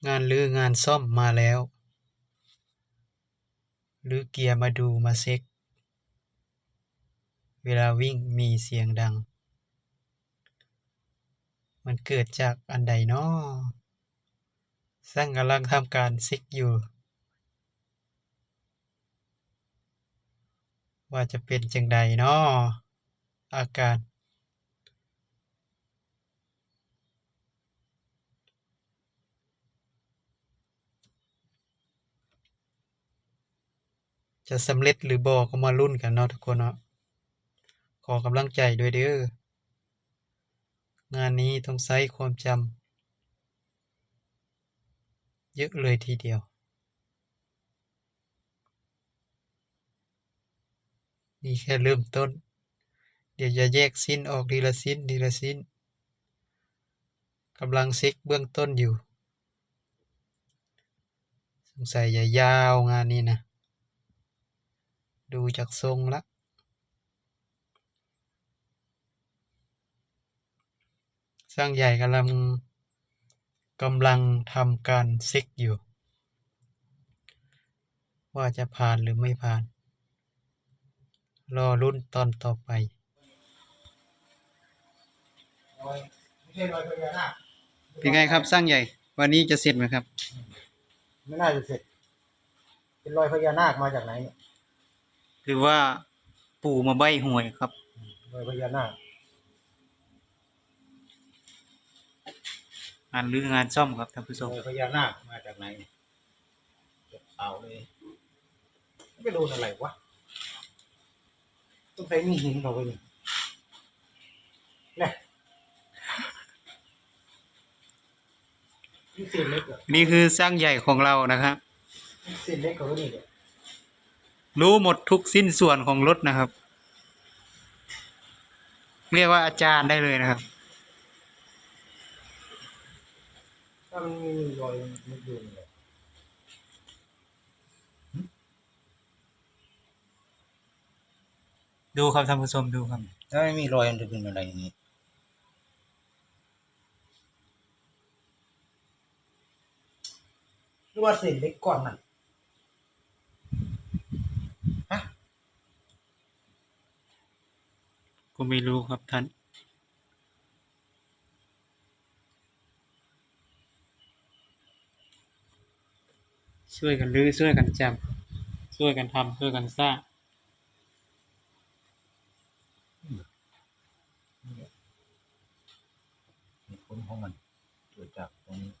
งานรื้องานซ่อมมาแล้วรื้อเกียร์มาดูมาเช็คเวลาวิ่งมีเสียงดังมันเกิดจากอันใดน้อช่างกำลังทำการเช็คอยู่ว่าจะเป็นจังใดน้ออาการจะสำเร็จหรือบ่ก็มาลุ้นกันเนาะทุกคนเนาะขอกำลังใจด้วยเด้องานนี้ต้องใช้ความจำเยอะเลยทีเดียวนี่แค่เริ่มต้นเดี๋ยวจะแยกชิ้นออกทีละชิ้นทีละชิ้นกำลังเช็คเบื้องต้นอยู่สงสัยจะยาวงานนี้นะดูจากทรงละช่างใหญ่กำลังทำการเช็คอยู่ว่าจะผ่านหรือไม่ผ่านรอรุ่นตอนต่อไปเป็นไงครับช่างใหญ่วันนี้จะเสร็จไหมครับไม่น่าจะเสร็จเป็นรอยพญานาคมาจากไหนเนี่ยหรือว่าปู่มาใบ้หวยครับรอยพญานาคงานรื้องานซ่อมครับท่านผู้ชมรอยพญานาคมาจากไหนเนี่ยเอาเลยไม่โดนอะไรวะต้องใช้มีหินเข้าไปนี่เนี่ยนี่เศษเล็กเหรอนี่คือช่างใหญ่ของเรานะครับเศษเล็กเข้าไปนี่เนี่ยรู้หมดทุกสิ้นส่วนของรถนะครับเรียกว่าอาจารย์ได้เลยนะครับถ้ามันมีรอยมันอยู่นี่แหละดูครับท่านผู้ชมดูครับถ้าไม่มีรอยมันจะเป็นอะไรอย่างนี้หรือว่าเศษเล็กก้อนนั่นฮะก็ไม่รู้ครับท่านช่วยกันรื้อช่วยกันจำช่วยกันทำช่วยกันสร้างผลของมันเกิดจากตรงนี้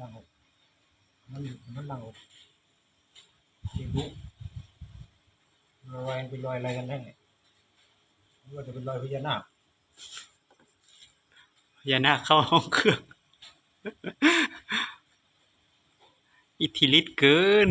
ล่างอกมันล่างอกที่รู้รอยเป็นรอยอะไรกันแน่เนี่ยหรือว่าจะเป็นรอยพญานาคอย่าหน้าเข้าห้องเครื่องอิทธิฤทธิ์เกิน